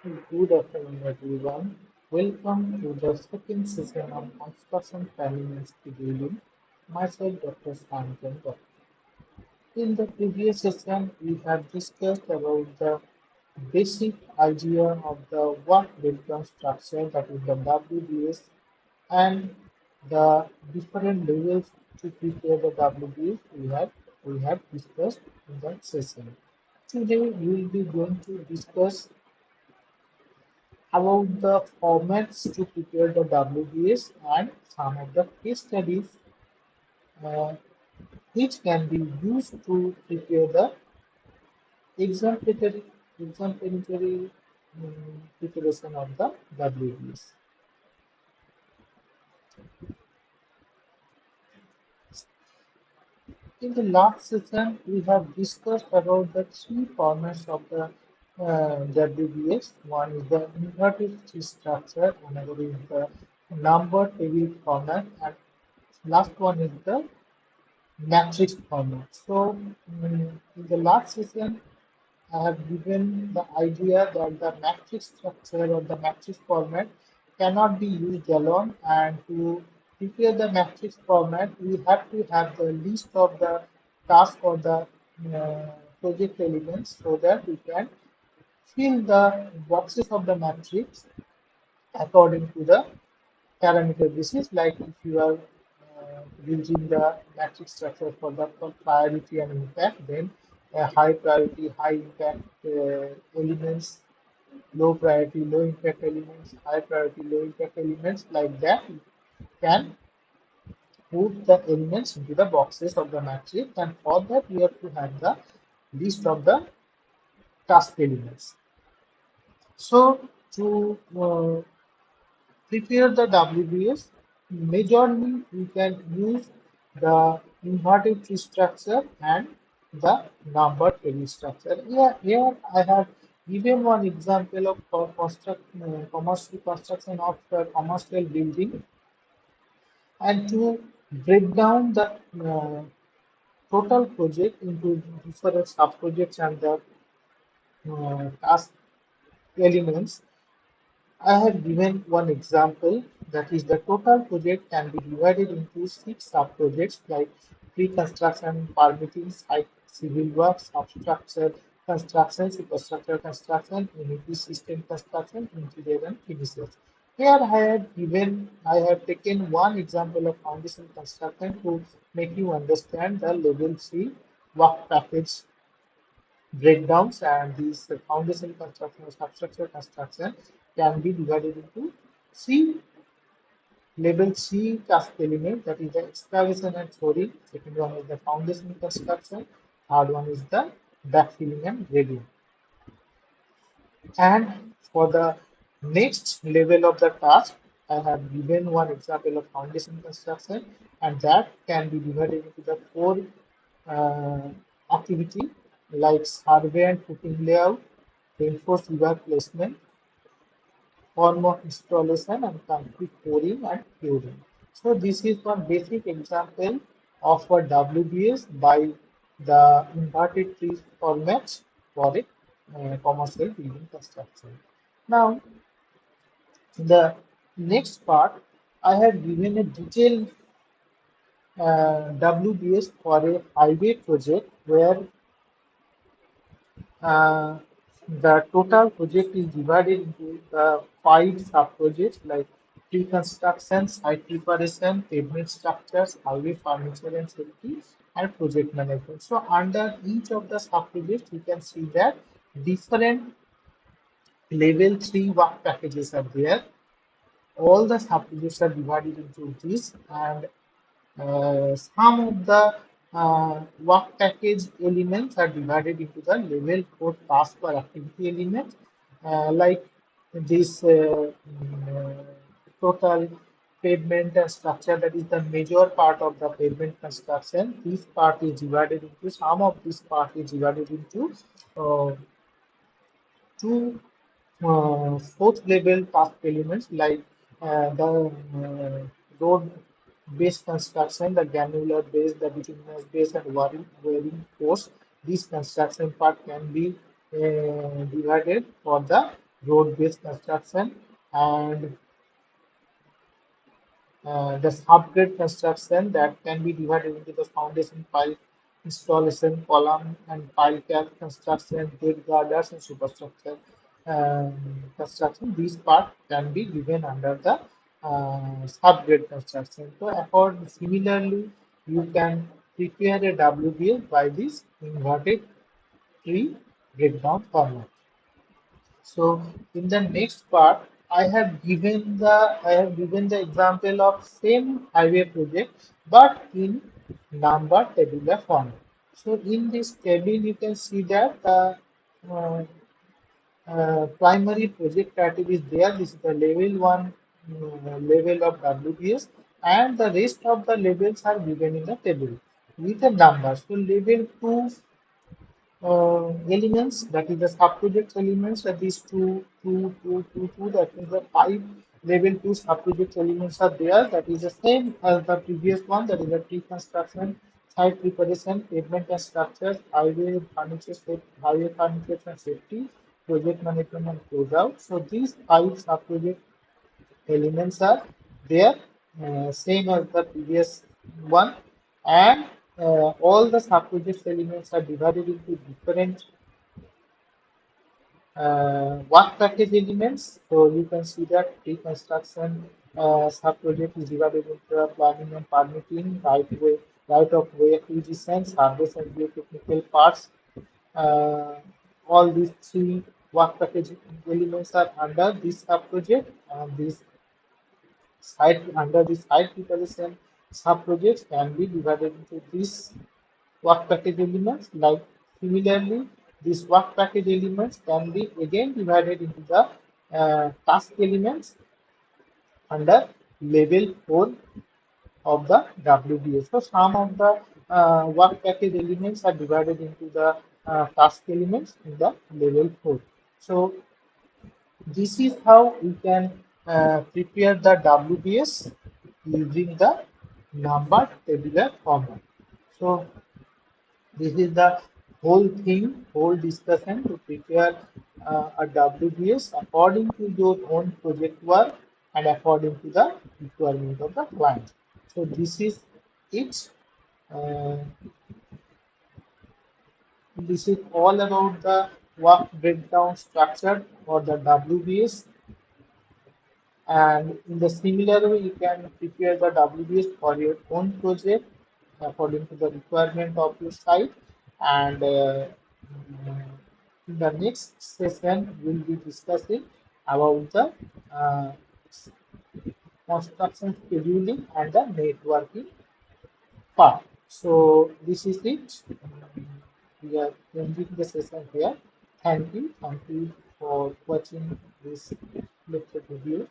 Good afternoon, everyone. Welcome to the second session on construction planning and scheduling. Myself, Dr. Sanjan. In the previous session, we have discussed about the basic idea of the work breakdown structure, that is the WBS, and the different levels to prepare the WBS we have discussed in that session. Today, we will be going to discuss about the formats to prepare the WBS and some of the case studies uh, which can be used to prepare the exemplary, exemplary preparation of the WBS. In the last session, we have discussed about the three formats of the WBS. One is the inverted tree structure, another is the number table format, and last one is the matrix format. So, in the last session, I have given the idea that the matrix structure or the matrix format cannot be used alone, and to prepare the matrix format, we have to have the list of the task or the project elements so that we can fill the boxes of the matrix according to the parameter. This is like if you are using the matrix structure for the priority and impact, then high priority, high impact elements, low priority, low impact elements, high priority, low impact elements, like that you can put the elements into the boxes of the matrix, and for that we have to have the list of the task elements. So to prepare the WBS, majorly we can use the inverted tree structure and the number tree structure. Here I have given one example of commercial construction of a commercial building, and to break down the total project into different sub-projects and the task elements. I have given one example, that is the total project can be divided into six sub-projects like pre-construction, permitting, site civil works, substructure construction, superstructure construction, unity system construction, interior and finishes. Here I have taken one example of foundation construction to make you understand the level 3 work package breakdowns, and these foundation construction or substructure construction can be divided into three level C task element, that is the excavation and flooring. Second one is the foundation construction. Third one is the backfilling and grading. And for the next level of the task, I have given one example of foundation construction, and that can be divided into the four uh, activity like survey and footing layout, reinforced river placement, formwork installation, and concrete pouring and curing. So this is one basic example of a WBS by the inverted tree format for a commercial building construction. Now, in the next part, I have given a detailed WBS for a highway project where Uh, the total project is divided into the five sub-projects like pre-construction, site preparation, pavement structures, highway furniture and safety, and project management. So under each of the sub-projects, you can see that different level 3 work packages are there. All the sub-projects are divided into this, and some of the work package elements are divided into the level 4 task or activity elements, like this total pavement and structure, that is the major part of the pavement construction. This part is divided into, some of this part is divided into uh, two fourth level task elements like the road base construction, the granular base, the bituminous base, and wearing force. This construction part can be divided for the road-based construction, and the subgrade construction that can be divided into the foundation pile installation, column and pile cap construction, gate girders and superstructure construction. These part can be given under the subgrade construction. So, similarly, you can prepare a WBS by this inverted tree breakdown format. So in the next part, I have given the example of same highway project, but in number tabular form. So in this table, you can see that the uh, primary project title is there. This is the level one level of WBS, and the rest of the levels are given in the table with a number. So level two elements, that is the sub-project elements, that is two, that is the five level two sub-project elements are there, that is the same as the previous one, that is the tree construction, site preparation, pavement and structures, highway furniture and safety, project management and closeout. So these five sub-project elements are there, same as the previous one, and all the sub-project elements are divided into different work package elements. So you can see that pre-construction sub-project is divided into planning and permitting, right of way acquisition, surveys and geotechnical parts. Uh, all these three work package elements are under this sub-project, and this site under the site preparation sub-projects can be divided into these work package elements. Like similarly, these work package elements can be again divided into the task elements under level 4 of the WBS. So some of the work package elements are divided into the task elements in the level 4. So this is how we can prepare the WBS using the number tabular format. So this is the whole thing, whole discussion to prepare a WBS according to your own project work and according to the requirement of the client. So this is it. Uh, this is all about the work breakdown structure for the WBS. And in the similar way, you can prepare the WBS for your own project according to the requirement of your site. And in the next session, we'll be discussing about the uh, construction scheduling and the networking part. So this is it. We are ending the session here. Thank you. Thank you for watching this lecture video.